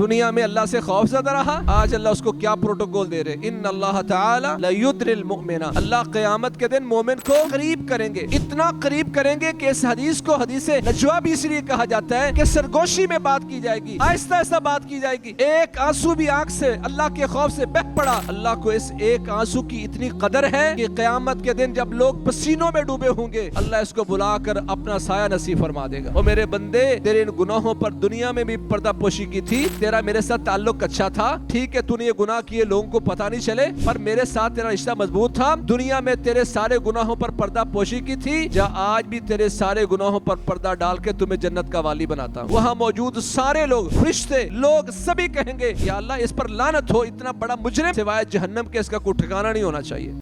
دنیا میں اللہ سے خوف زدہ رہا، آج اللہ اس کو کیا پروٹوکول دے رہے، ان اللہ تعالی لیدری المؤمن، اللہ قیامت کے دن مومن کو قریب کریں گے، اتنا قریب کریں گے کہ اس حدیث کو حدیث نجوا بھی اس لیے کہا جاتا ہے کہ سرگوشی میں بات کی جائے گی، آہستہ آہستہ بات کی جائے گی، ایک آنسو بھی آنکھ سے اللہ کے خوف سے بہہ پڑا، اللہ کو اس ایک آنسو کی اتنی قدر ہے کہ قیامت کے دن جب لوگ پسینوں میں ڈوبے ہوں گے اللہ اس کو بلا کر اپنا سایہ نصیب فرما دے گا۔ اور میرے بندے، تیرے ان گناہوں پر دنیا میں بھی پردہ پوشی کی تھی، تیرا میرے ساتھ تعلق اچھا تھا، ٹھیک ہے تو نے یہ گناہ کیے لوگوں کو پتہ نہیں چلے، پر میرے ساتھ تیرا رشتہ مضبوط تھا، دنیا میں تیرے سارے گناہوں پر پردہ پوشی کی تھی، جا آج بھی تیرے سارے گناہوں پر پردہ ڈال کے تمہیں جنت کا والی بناتا ہوں۔ وہاں موجود سارے لوگ، فرشتے، لوگ سبھی کہیں گے یا اللہ اس پر لعنت ہو، اتنا بڑا مجرم سوائے جہنم کے اس کا کوئی ٹھکانہ نہیں ہونا چاہیے۔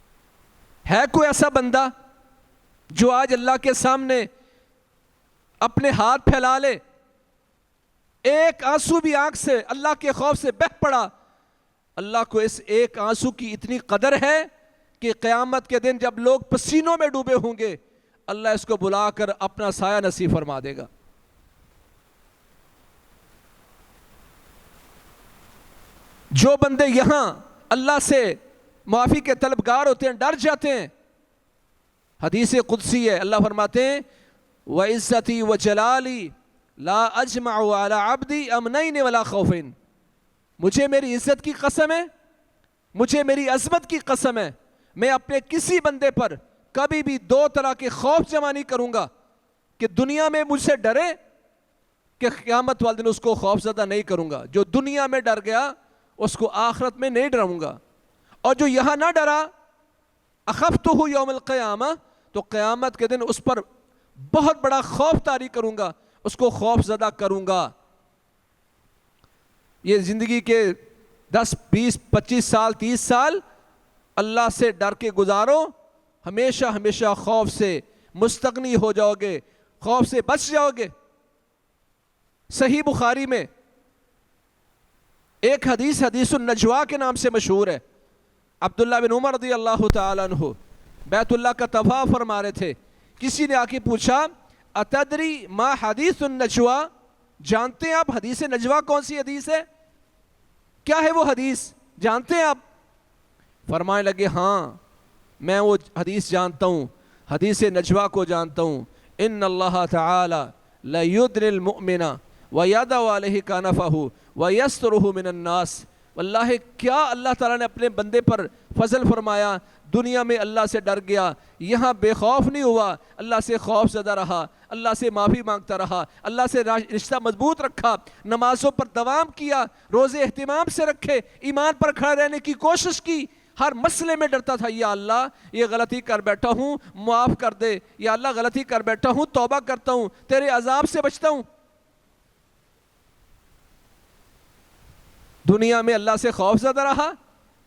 ہے کوئی ایسا بندہ جو آج اللہ کے سامنے اپنے ہاتھ پھیلا لے، ایک آنسو بھی آنکھ سے اللہ کے خوف سے بہہ پڑا، اللہ کو اس ایک آنسو کی اتنی قدر ہے کہ قیامت کے دن جب لوگ پسینوں میں ڈوبے ہوں گے اللہ اس کو بلا کر اپنا سایہ نصیب فرما دے گا۔ جو بندے یہاں اللہ سے معافی کے طلبگار ہوتے ہیں، ڈر جاتے ہیں، حدیث قدسی ہے، اللہ فرماتے ہیں وَعِزَّتِي وَجَلَالِي لا اجمع علی عبدی امنین ولا خوفین، مجھے میری عزت کی قسم ہے، مجھے میری عظمت کی قسم ہے، میں اپنے کسی بندے پر کبھی بھی دو طرح کے خوف جمع نہیں کروں گا کہ دنیا میں مجھ سے ڈرے کہ قیامت والے دن اس کو خوف زدہ نہیں کروں گا۔ جو دنیا میں ڈر گیا اس کو آخرت میں نہیں ڈراؤں گا، اور جو یہاں نہ ڈرا اخفتہ یوم القیامہ، تو قیامت کے دن اس پر بہت بڑا خوف طاری کروں گا، اس کو خوف زدہ کروں گا۔ یہ زندگی کے 10 20 25 سال 30 سال اللہ سے ڈر کے گزارو، ہمیشہ ہمیشہ خوف سے مستغنی ہو جاؤ گے، خوف سے بچ جاؤ گے۔ صحیح بخاری میں ایک حدیث النجوا کے نام سے مشہور ہے، عبداللہ بن عمر رضی اللہ تعالیٰ عنہ بیت اللہ کا طواف فرما رہے تھے، کسی نے آ کے پوچھا اتدری ما حدیث النجوا، جانتے ہیں آپ حدیث نجوا کون سی حدیث ہے؟ کیا ہے وہ حدیث، جانتے ہیں آپ؟ فرمانے لگے ہاں میں وہ حدیث جانتا ہوں، حدیث نجوا کو جانتا ہوں، ان اللہ تعالی لیدری المؤمن ویدع علیہ کنفہ ویسترہ من الناس، واللہ کیا اللہ تعالیٰ نے اپنے بندے پر فضل فرمایا، دنیا میں اللہ سے ڈر گیا، یہاں بے خوف نہیں ہوا، اللہ سے خوف زدہ رہا، اللہ سے معافی مانگتا رہا، اللہ سے رشتہ مضبوط رکھا، نمازوں پر دوام کیا، روزے اہتمام سے رکھے، ایمان پر کھڑا رہنے کی کوشش کی، ہر مسئلے میں ڈرتا تھا یا اللہ یہ غلطی کر بیٹھا ہوں معاف کر دے، یا اللہ غلطی کر بیٹھا ہوں توبہ کرتا ہوں، تیرے عذاب سے بچتا ہوں۔ دنیا میں اللہ سے خوف زدہ رہا،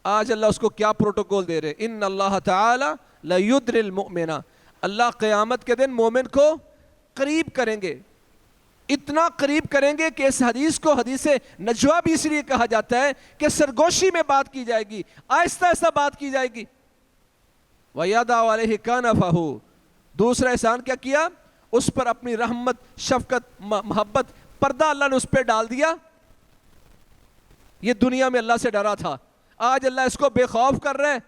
آج اللہ اس کو کیا پروٹوکول دے رہے، ان اللہ تعالی لیدری المؤمن، اللہ قیامت کے دن مومن کو قریب کریں گے، اتنا قریب کریں گے کہ اس حدیث کو حدیث نجوا بھی اس لیے کہا جاتا ہے کہ سرگوشی میں بات کی جائے گی، آہستہ آہستہ بات کی جائے گی۔ وَيَضَعُ عَلَيْهِ كَنَفَهُ، دوسرا احسان کیا کیا، اس پر اپنی رحمت شفقت محبت پردہ اللہ نے اس پہ ڈال دیا۔ یہ دنیا میں اللہ سے ڈرا تھا، آج اللہ اس کو بے خوف کر رہے ہیں۔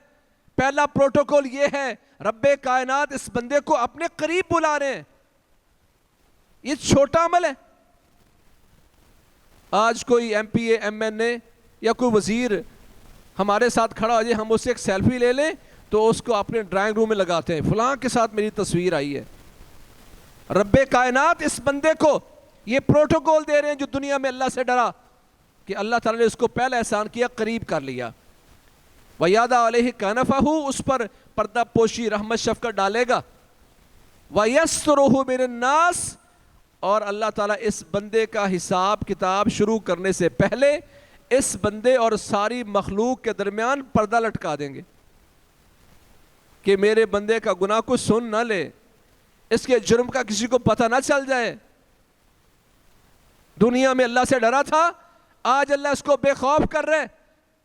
پہلا پروٹوکول یہ ہے رب کائنات اس بندے کو اپنے قریب بلا رہے ہیں، یہ چھوٹا عمل ہے۔ آج کوئی M P A M N A یا کوئی وزیر ہمارے ساتھ کھڑا ہو جائے، ہم اس سے ایک سیلفی لے لیں تو اس کو اپنے ڈرائنگ روم میں لگاتے ہیں، فلاں کے ساتھ میری تصویر آئی ہے۔ رب کائنات اس بندے کو یہ پروٹوکول دے رہے ہیں جو دنیا میں اللہ سے ڈرا، کہ اللہ تعالیٰ نے اس کو پہلا احسان کیا، قریب کر لیا۔ وَيَضَعُ عَلَيْهِ كَنَفَهُ، اس پر پردہ پوشی رحمت شفقت ڈالے گا۔ وَيَسْتُرُهُ مِنَ النَّاسِ، اور اللہ تعالیٰ اس بندے کا حساب کتاب شروع کرنے سے پہلے اس بندے اور ساری مخلوق کے درمیان پردہ لٹکا دیں گے کہ میرے بندے کا گناہ کو سن نہ لے، اس کے جرم کا کسی کو پتہ نہ چل جائے۔ دنیا میں اللہ سے ڈرا تھا، آج اللہ اس کو بے خوف کر رہے،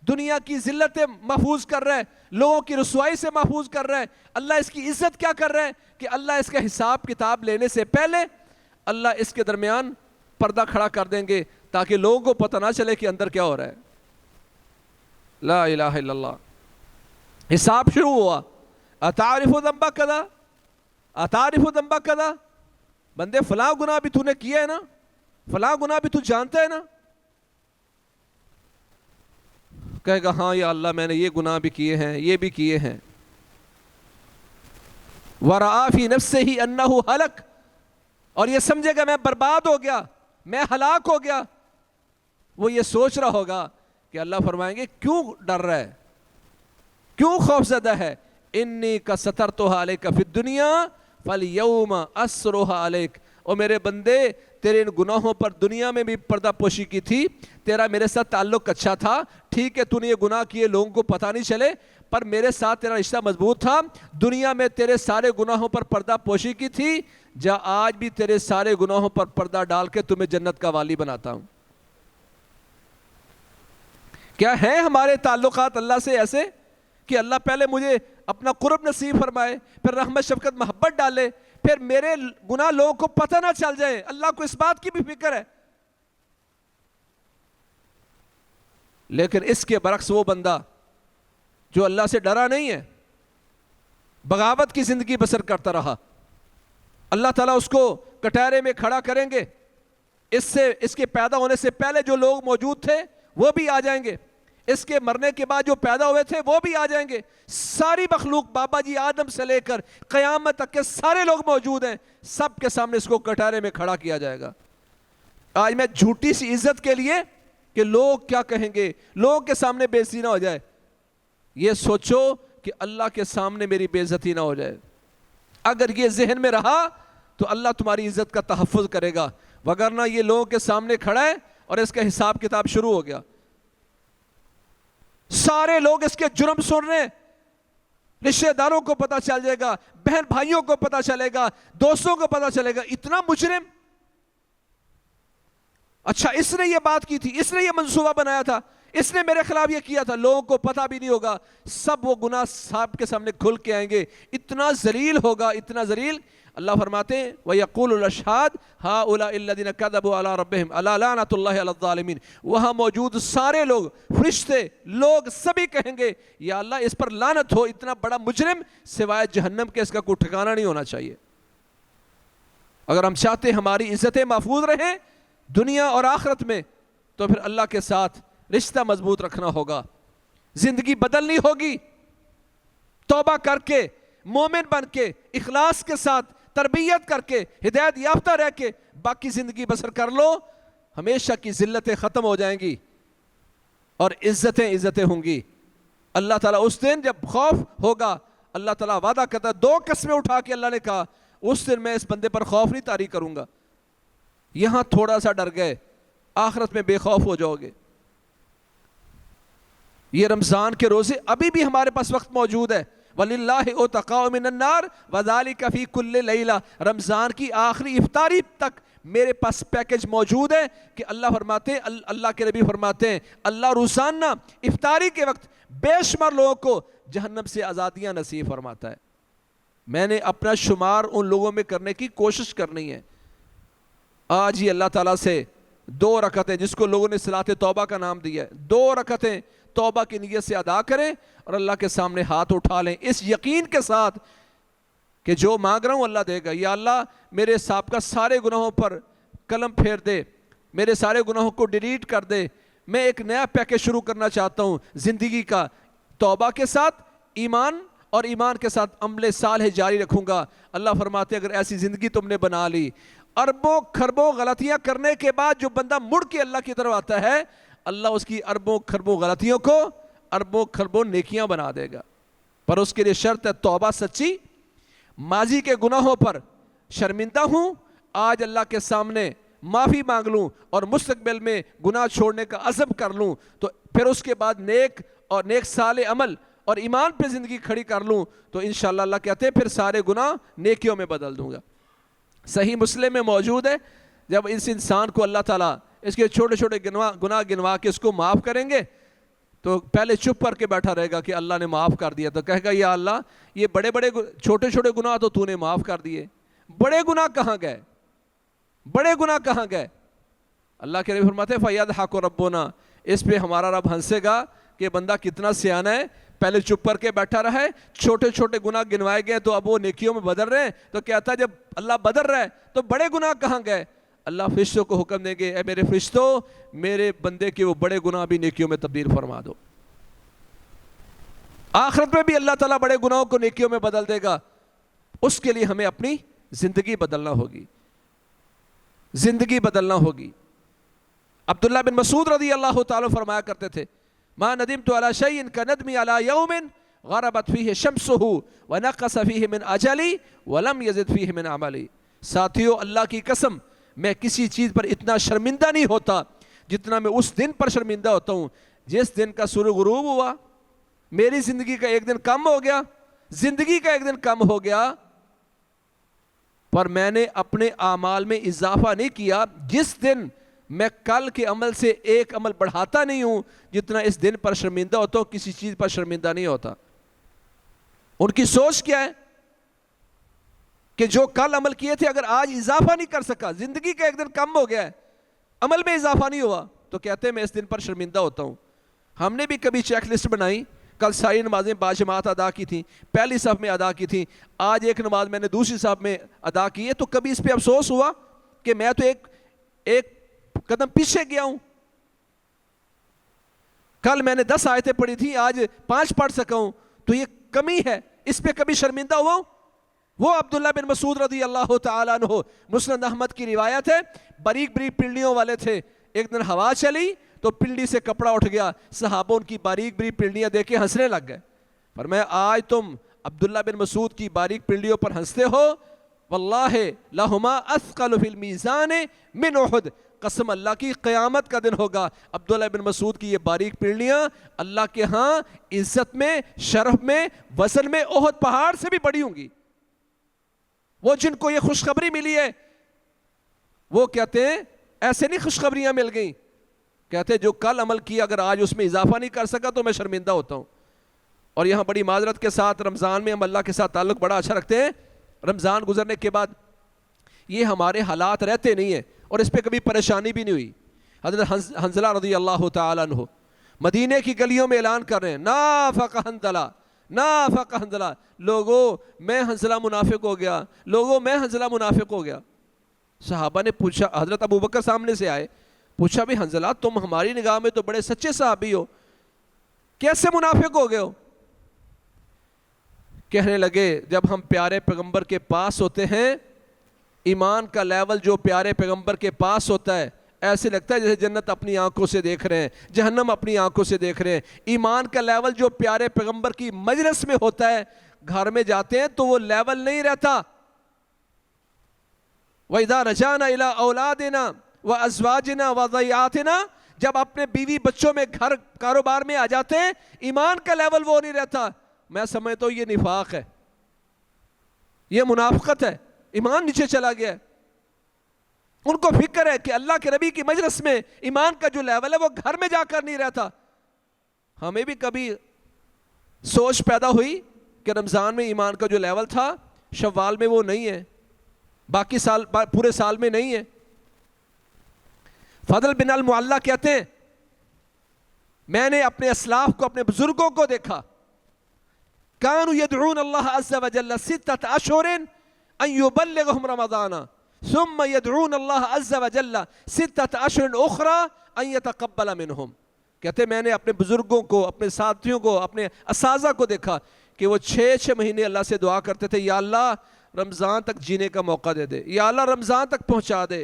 دنیا کی ذلتیں محفوظ کر رہے، لوگوں کی رسوائی سے محفوظ کر رہے۔ اللہ اس کی عزت کیا کر رہے ہیں کہ اللہ اس کا حساب کتاب لینے سے پہلے اللہ اس کے درمیان پردہ کھڑا کر دیں گے تاکہ لوگوں کو پتہ نہ چلے کہ اندر کیا ہو رہا ہے. لا الہ الا اللہ. حساب شروع ہوا. اتعرف ذنب کذا، اتعرف ذنب کذا، بندے فلاں گناہ بھی تو نے کیا ہے نا، فلاں گناہ بھی تو جانتا ہے نا. کہے گا ہاں یا اللہ میں نے یہ گناہ بھی کیے ہیں، یہ بھی کیے ہیں. ورآ فی نفسہ انہ ہلک، اور یہ سمجھے گا میں برباد ہو گیا، میں ہلاک ہو گیا. وہ یہ سوچ رہا ہوگا کہ اللہ فرمائیں گے کیوں ڈر رہا ہے، کیوں خوف زدہ ہے. انی کا سترتھا علیک فی الدنیا فالیوم اسرھا علیک. او میرے بندے تیرے ان گناہوں پر دنیا میں بھی پردہ پوشی کی تھی، تیرا میرے ساتھ تعلق اچھا تھا. ٹھیک ہے تو نے یہ گناہ کیے لوگوں کو پتہ نہیں چلے، پر میرے ساتھ تیرا رشتہ مضبوط تھا. دنیا میں تیرے سارے گناہوں پر پردہ پوشی کی تھی، جا آج بھی تیرے سارے گناہوں پر پردہ ڈال کے تمہیں جنت کا والی بناتا ہوں. کیا ہیں ہمارے تعلقات اللہ سے ایسے کہ اللہ پہلے مجھے اپنا قرب نصیب فرمائے، پھر رحمت شفقت محبت ڈالے، پھر میرے گناہ لوگوں کو پتہ نہ چل جائے. اللہ کو اس بات کی بھی فکر ہے. لیکن اس کے برعکس وہ بندہ جو اللہ سے ڈرا نہیں ہے، بغاوت کی زندگی بسر کرتا رہا، اللہ تعالیٰ اس کو کٹہرے میں کھڑا کریں گے. اس کے پیدا ہونے سے پہلے جو لوگ موجود تھے وہ بھی آ جائیں گے، اس کے مرنے کے بعد جو پیدا ہوئے تھے وہ بھی آ جائیں گے. ساری مخلوق بابا جی آدم سے لے کر قیامت تک کے سارے لوگ موجود ہیں، سب کے سامنے اس کو کٹہرے میں کھڑا کیا جائے گا. آج میں جھوٹی سی عزت کے لیے کہ لوگ کیا کہیں گے، لوگوں کے سامنے بے عزتی نہ ہو جائے، یہ سوچو کہ اللہ کے سامنے میری بے عزتی نہ ہو جائے. اگر یہ ذہن میں رہا تو اللہ تمہاری عزت کا تحفظ کرے گا، وگرنہ یہ لوگوں کے سامنے کھڑا ہے اور اس کا حساب کتاب شروع ہو گیا. سارے لوگ اس کے جرم سن رہے ہیں، رشتہ داروں کو پتہ چل جائے گا، بہن بھائیوں کو پتہ چلے گا، دوستوں کو پتہ چلے گا. اتنا مجرم، اچھا اس نے یہ بات کی تھی، اس نے یہ منصوبہ بنایا تھا، اس نے میرے خلاف یہ کیا تھا. لوگوں کو پتہ بھی نہیں ہوگا، سب وہ گناہ صاحب کے سامنے کھل کے آئیں گے. اتنا ذلیل ہوگا، اتنا ذلیل. اللہ فرماتے ہیں وَيَقُولُ الْأَشْهَادُ هَؤُلَاءِ الَّذِينَ كَذَبُوا عَلَىٰ رَبِّهِمْ أَلَا لَعْنَةُ اللَّهِ عَلَى الظَّالِمِينَ. وہاں موجود سارے لوگ، فرشتے، لوگ سبھی کہیں گے یا اللہ اس پر لعنت ہو، اتنا بڑا مجرم سوائے جہنم کے اس کا کوئی ٹھکانہ نہیں ہونا چاہیے. اگر ہم چاہتے ہیں ہماری عزتیں محفوظ رہیں دنیا اور آخرت میں، تو پھر اللہ کے ساتھ رشتہ مضبوط رکھنا ہوگا، زندگی بدلنی ہوگی. توبہ کر کے، مومن بن کے، اخلاص کے ساتھ تربیت کر کے، ہدایت یافتہ رہ کے باقی زندگی بسر کر لو. ہمیشہ کی ذلتیں ختم ہو جائیں گی اور عزتیں ہوں گی. اللہ تعالیٰ اس دن جب خوف ہوگا، اللہ تعالیٰ وعدہ کرتا ہے، 2 قسمیں اٹھا کے اللہ نے کہا اس دن میں اس بندے پر خوف نہیں طاری کروں گا. یہاں تھوڑا سا ڈر گئے، آخرت میں بے خوف ہو جاؤ گے. یہ رمضان کے روزے ابھی بھی ہمارے پاس وقت موجود ہے. وَلِلَّهِ عُتَقَاءُ مِنَ النَّارِ وَذَلِكَ فِي كُلِّ لَيْلَةٍ. رمضان کی آخری افطاری تک میرے پاس پیکج موجود ہے کہ اللہ فرماتے ہیں، اللہ کے نبی فرماتے ہیں اللہ روزانہ افطاری کے وقت بے شمار لوگوں کو جہنم سے آزادیاں نصیب فرماتا ہے. میں نے اپنا شمار ان لوگوں میں کرنے کی کوشش کرنی ہے. آج ہی اللہ تعالیٰ سے 2 رکعتیں، جس کو لوگوں نے صلاۃ توبہ کا نام دیا ہے، 2 رکعتیں توبہ کی نیت سے ادا کریں اور اللہ کے سامنے ہاتھ اٹھا لیں اس یقین کے ساتھ کہ جو مانگ رہا ہوں اللہ دے گا. یا اللہ میرے سابقہ سارے گناہوں پر قلم پھیر دے، میرے سارے گناہوں کو ڈیلیٹ کر دے. میں ایک نیا پیکج شروع کرنا چاہتا ہوں زندگی کا، توبہ کے ساتھ ایمان اور ایمان کے ساتھ عمل صالح جاری رکھوں گا. اللہ فرماتے اگر ایسی زندگی تم نے بنا لی، اربوں کھربوں غلطیاں کرنے کے بعد جو بندہ مڑ کے اللہ کی طرف آتا ہے، اللہ اس کی اربوں کھربوں غلطیوں کو اربوں کھربوں نیکیاں بنا دے گا. پر اس کے لیے شرط ہے توبہ سچی. ماضی کے گناہوں پر شرمندہ ہوں، آج اللہ کے سامنے معافی مانگ لوں اور مستقبل میں گناہ چھوڑنے کا عزم کر لوں، تو پھر اس کے بعد نیک صالح عمل اور ایمان پہ زندگی کھڑی کر لوں، تو انشاءاللہ اللہ کہتے ہیں پھر سارے گناہ نیکیوں میں بدل دوں گا. صحیح مسلم میں موجود ہے جب اس انسان کو اللہ تعالیٰ اس کے چھوٹے چھوٹے گناہ گنوا کے اس کو معاف کریں گے تو پہلے چپ کر کے بیٹھا رہے گا کہ اللہ نے معاف کر دیا، تو کہے گا یا اللہ یہ بڑے چھوٹے چھوٹے گناہ تو نے معاف کر دیے، بڑے گناہ کہاں گئے، بڑے گناہ کہاں گئے. اللہ کے نبی فرماتے ہیں فَيَضْحَكُ رَبُّنَا، اس پہ ہمارا رب ہنسے گا کہ بندہ کتنا سیانہ ہے، پہلے چپ کر کے بیٹھا رہا ہے، چھوٹے چھوٹے گناہ گنوائے گئے تو اب وہ نیکیوں میں بدل رہے ہیں، تو کہتا ہے جب اللہ بدل رہا ہے تو بڑے گناہ کہاں گئے؟ اللہ فرشتوں کو حکم دیں گے اے میرے فرشتوں، میرے بندے کے وہ بڑے گناہ بھی نیکیوں میں تبدیل فرما دو۔ آخرت میں بھی اللہ تعالیٰ بڑے گناہوں کو نیکیوں میں بدل دے گا، اس کے لیے ہمیں اپنی زندگی بدلنا ہوگی، زندگی بدلنا ہوگی۔ عبداللہ بن مسعود رضی اللہ تعالیٰ فرمایا کرتے تھے ما ندمت علی شیء کندمی علی یوم غربت فیہ شمسہ ونقص فیہ من اجلی ولم یزد فیہ من عملی۔ ساتھیو، اللہ کی قسم میں کسی چیز پر اتنا شرمندہ نہیں ہوتا جتنا میں اس دن پر شرمندہ ہوتا ہوں جس دن کا سورج غروب ہوا، میری زندگی کا ایک دن کم ہو گیا، زندگی کا ایک دن کم ہو گیا، پر میں نے اپنے اعمال میں اضافہ نہیں کیا، جس دن میں کل کے عمل سے ایک عمل بڑھاتا نہیں ہوں جتنا اس دن پر شرمندہ ہوتا ہوں، کسی چیز پر شرمندہ نہیں ہوتا۔ ان کی سوچ کیا ہے کہ جو کل عمل کیے تھے اگر آج اضافہ نہیں کر سکا، زندگی کا ایک دن کم ہو گیا ہے، عمل میں اضافہ نہیں ہوا، تو کہتے ہیں میں اس دن پر شرمندہ ہوتا ہوں۔ ہم نے بھی کبھی چیک لسٹ بنائی، کل ساری نمازیں باجماعت ادا کی تھیں، پہلی صف میں ادا کی تھیں، آج ایک نماز میں نے دوسری صف میں ادا کی ہے، تو کبھی اس پہ افسوس ہوا کہ میں تو ایک قدم پیچھے گیا ہوں، کل میں نے 10 آیتیں پڑھی تھی آج 5 پڑھ سکا ہوں، تو یہ کمی ہے، اس پہ کبھی شرمندہ ہوا ہوں؟ وہ عبداللہ بن مسعود رضی اللہ تعالیٰ عنہ، مسند احمد کی روایت ہے، باریک باریک پنڈلیوں والے تھے، ایک دن ہوا چلی تو پنڈلی سے کپڑا اٹھ گیا، صحابہ ان کی باریک باریک پنڈلیاں دیکھ کے ہنسنے لگ گئے، فرمایا آج تم عبداللہ بن مسعود کی باریک پنڈلیوں پر ہنستے ہو، واللہ لہما اثقل فی المیزان من احد، قسم اللہ کی قیامت کا دن ہوگا عبداللہ بن مسعود کی یہ باریک پنڈلیاں اللہ کے ہاں عزت میں، شرف میں، وزن میں احد پہاڑ سے بھی بڑی ہوں گی۔ وہ جن کو یہ خوشخبری ملی ہے وہ کہتے ہیں ایسے نہیں خوشخبریاں مل گئیں، کہتے ہیں جو کل عمل کیا اگر آج اس میں اضافہ نہیں کر سکا تو میں شرمندہ ہوتا ہوں۔ اور یہاں بڑی معذرت کے ساتھ رمضان میں ہم اللہ کے ساتھ تعلق بڑا اچھا رکھتے ہیں، رمضان گزرنے کے بعد یہ ہمارے حالات رہتے نہیں ہیں اور اس پہ کبھی پریشانی بھی نہیں ہوئی۔ حضرت حنظلہ رضی اللہ تعالیٰ عنہ مدینے کی گلیوں میں اعلان کر رہے ہیں نافق حنظلہ، نافق حنظلہ، لوگوں میں حنظلہ منافق ہو گیا، لوگوں میں حنظلہ منافق ہو گیا۔ صحابہ نے پوچھا، حضرت ابوبکر سامنے سے آئے، پوچھا بھی حنظلہ تم ہماری نگاہ میں تو بڑے سچے صحابی ہو، کیسے منافق ہو گئے ہو؟ کہنے لگے جب ہم پیارے پیغمبر کے پاس ہوتے ہیں، ایمان کا لیول جو پیارے پیغمبر کے پاس ہوتا ہے ایسے لگتا ہے جیسے جنت اپنی آنکھوں سے دیکھ رہے ہیں، جہنم اپنی آنکھوں سے دیکھ رہے ہیں۔ ایمان کا لیول جو پیارے پیغمبر کی مجلس میں ہوتا ہے، گھر میں جاتے ہیں تو وہ لیول نہیں رہتا۔ وَإِذَا رَجَعْنَا إِلَىٰ أَوْلَادِنَا وَأَزْوَاجِنَا وَذُرِّيَّاتِنَا، جب اپنے بیوی بچوں میں گھر کاروبار میں آ جاتے ہیں ایمان کا لیول وہ نہیں رہتا۔ میں سمجھتا ہوں یہ نفاق ہے، یہ منافقت ہے، ایمان نیچے چلا گیا ہے۔ ان کو فکر ہے کہ اللہ کے نبی کی مجلس میں ایمان کا جو لیول ہے وہ گھر میں جا کر نہیں رہتا۔ ہمیں بھی کبھی سوچ پیدا ہوئی کہ رمضان میں ایمان کا جو لیول تھا شوال میں وہ نہیں ہے، باقی سال پورے سال میں نہیں ہے۔ فضل بن المعلا کہتے ہیں میں نے اپنے اسلاف کو، اپنے بزرگوں کو دیکھا، کانوا یدعون اللہ عز وجل 6 اشہر ان یبلغهم رمضان ثم یدعون اللہ عز وجل 6 اشہر اخرى ان یتقبل منہم۔ کہتے میں نے اپنے بزرگوں کو، اپنے ساتھیوں کو، اپنے اساتذہ کو دیکھا کہ وہ 6 مہینے اللہ سے دعا کرتے تھے یا اللہ رمضان تک جینے کا موقع دے دے، یا اللہ رمضان تک پہنچا دے۔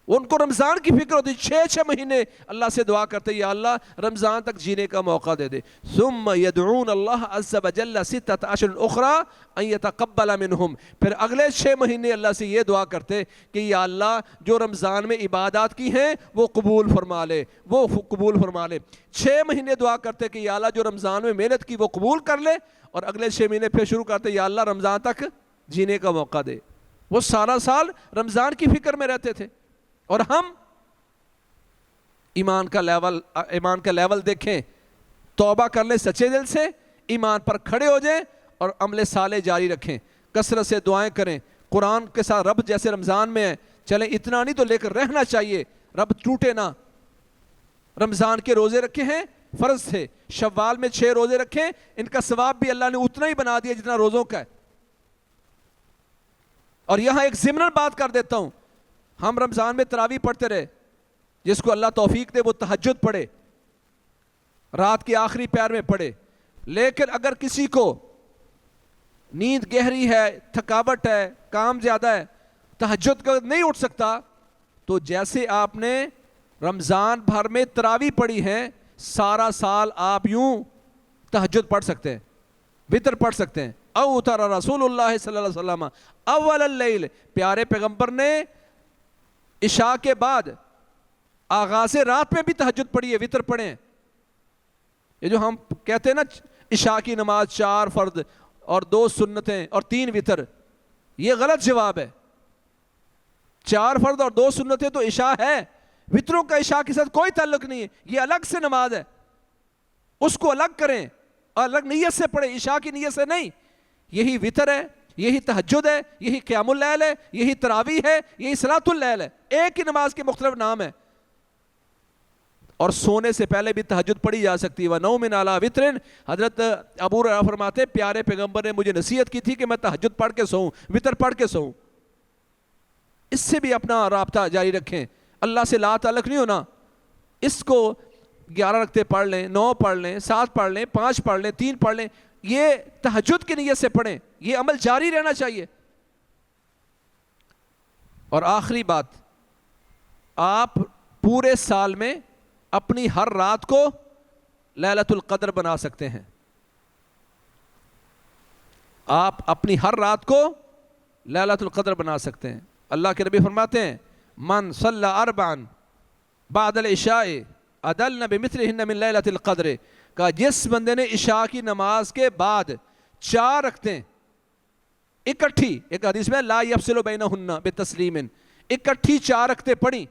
ان کو رمضان کی فکر ہوتی، 6 مہینے اللہ سے دعا کرتے یا اللہ رمضان تک جینے کا موقع دے دے۔ ثم یدعون اللہ عز وجل 6 اشہر اخرى ان یتقبل منہم، پھر اگلے 6 مہینے اللہ سے یہ دعا کرتے کہ یا اللہ جو رمضان میں عبادات کی ہیں وہ قبول فرما لے، وہ قبول فرما لے۔ 6 مہینے دعا کرتے کہ یا اللہ جو رمضان میں محنت کی وہ قبول کر لے، اور اگلے 6 مہینے پھر شروع کرتے یا اللہ رمضان تک جینے کا موقع دے۔ وہ سارا سال رمضان کی فکر میں رہتے تھے۔ اور ہم ایمان کا لیول دیکھیں، توبہ کر لیں سچے دل سے، ایمان پر کھڑے ہو جائیں اور عمل صالح جاری رکھیں، کثرت سے دعائیں کریں، قرآن کے ساتھ رب جیسے رمضان میں ہے چلیں اتنا نہیں تو لے کر رہنا چاہیے، رب ٹوٹے نہ۔ رمضان کے روزے رکھے ہیں، فرض تھے، شوال میں 6 روزے رکھیں، ان کا ثواب بھی اللہ نے اتنا ہی بنا دیا جتنا روزوں کا ہے۔ اور یہاں ایک ضمن بات کر دیتا ہوں، ہم رمضان میں تراویح پڑھتے رہے، جس کو اللہ توفیق دے وہ تہجد پڑھے، رات کے آخری پہر میں پڑھے، لیکن اگر کسی کو نیند گہری ہے، تھکاوٹ ہے، کام زیادہ ہے، تہجد کا نہیں اٹھ سکتا، تو جیسے آپ نے رمضان بھر میں تراویح پڑھی ہے، سارا سال آپ یوں تہجد پڑھ سکتے ہیں، وتر پڑھ سکتے ہیں۔ اوتر رسول اللہ صلی اللہ علیہ وسلم اول اللیل، پیارے پیغمبر نے عشاء کے بعد آغاز رات میں بھی تہجد پڑھی ہے، وتر پڑھیں۔ یہ جو ہم کہتے ہیں نا عشاء کی نماز 4 فرض اور 2 سنتیں اور 3 وتر، یہ غلط جواب ہے۔ 4 فرض اور 2 سنتیں تو عشاء ہے، وتروں کا عشاء کے ساتھ کوئی تعلق نہیں ہے، یہ الگ سے نماز ہے، اس کو الگ کریں اور الگ نیت سے پڑھیں، عشاء کی نیت سے نہیں۔ یہی وتر ہے، یہی تہجد ہے، یہی قیام اللیل ہے، یہی تراویح ہے، یہی صلاۃ اللیل ہے، ایک ہی نماز کے مختلف نام ہیں۔ اور سونے سے پہلے بھی تہجد پڑھی جا سکتی ہے۔ وَنَوْمٍ عَلَىٰ وِتْرٍ، حضرت ابو ہریرہ فرماتے پیارے پیغمبر نے مجھے نصیحت کی تھی کہ میں تہجد پڑھ کے سوؤں، وتر پڑھ کے سوؤں۔ اس سے بھی اپنا رابطہ جاری رکھیں، اللہ سے لا تعلق نہیں ہونا۔ اس کو 11 رکعتیں پڑھ لیں، 9 پڑھ لیں، 7 پڑھ لیں، 5 پڑھ لیں، 3 پڑھ لیں، یہ تہجد کی نیت سے پڑھیں، یہ عمل جاری رہنا چاہیے۔ اور آخری بات، آپ پورے سال میں اپنی ہر رات کو لیلۃ القدر بنا سکتے ہیں۔ آپ اپنی ہر رات کو لیلۃ القدر بنا سکتے ہیں۔ اللہ کے نبی فرماتے ہیں من صلی اربعا بعد العشاء ادلن بمثلہن من لیلۃ القدر، کہ جس بندے نے عشاء کی نماز کے بعد 4 رکعتیں اکٹھی، ایک حدیث میں لا یفصل بینہن بتسلیم، اکٹھی 4 رکعتیں پڑھی،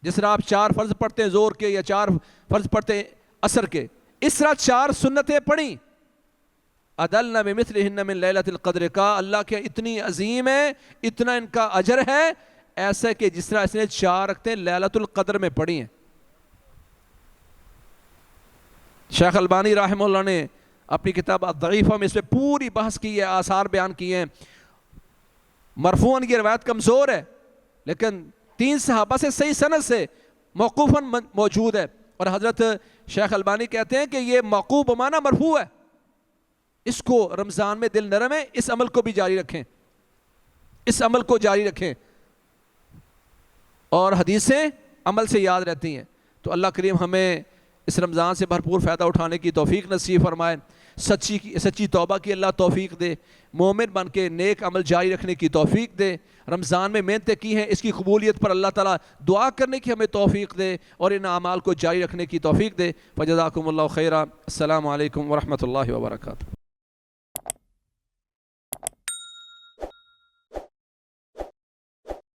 جس طرح آپ 4 فرض پڑھتے ہیں زور کے یا 4 فرض پڑھتے ہیں عصر کے، اس طرح 4 سنتیں پڑھیں، ادلنا بمثلہن من لیلۃ القدر، کا اللہ کے اتنی عظیم ہے، اتنا ان کا اجر ہے، ایسا کہ جس طرح اس نے 4 رکعتیں لیلۃ القدر میں پڑھی ہیں۔ شیخ البانی رحمہ اللہ نے اپنی کتاب الضعیفہ میں اس پہ پوری بحث کی ہے، آثار بیان کیے ہیں۔ مرفوعاً یہ روایت کمزور ہے، لیکن 3 صحابہ سے صحیح سند سے موقوفاً موجود ہے، اور حضرت شیخ البانی کہتے ہیں کہ یہ موقوف بمعنی مرفوع ہے۔ اس کو رمضان میں دل نرم ہے، اس عمل کو بھی جاری رکھیں، اس عمل کو جاری رکھیں، اور حدیثیں عمل سے یاد رہتی ہیں۔ تو اللہ کریم ہمیں اس رمضان سے بھرپور فائدہ اٹھانے کی توفیق نصیب فرمائے، سچی توبہ کی اللہ توفیق دے، مومن بن کے نیک عمل جاری رکھنے کی توفیق دے، رمضان میں محنتیں کی ہیں اس کی قبولیت پر اللہ تعالیٰ دعا کرنے کی ہمیں توفیق دے، اور ان اعمال کو جاری رکھنے کی توفیق دے۔ فجزاکم اللہ خیرا، السلام علیکم ورحمۃ اللہ وبرکاتہ۔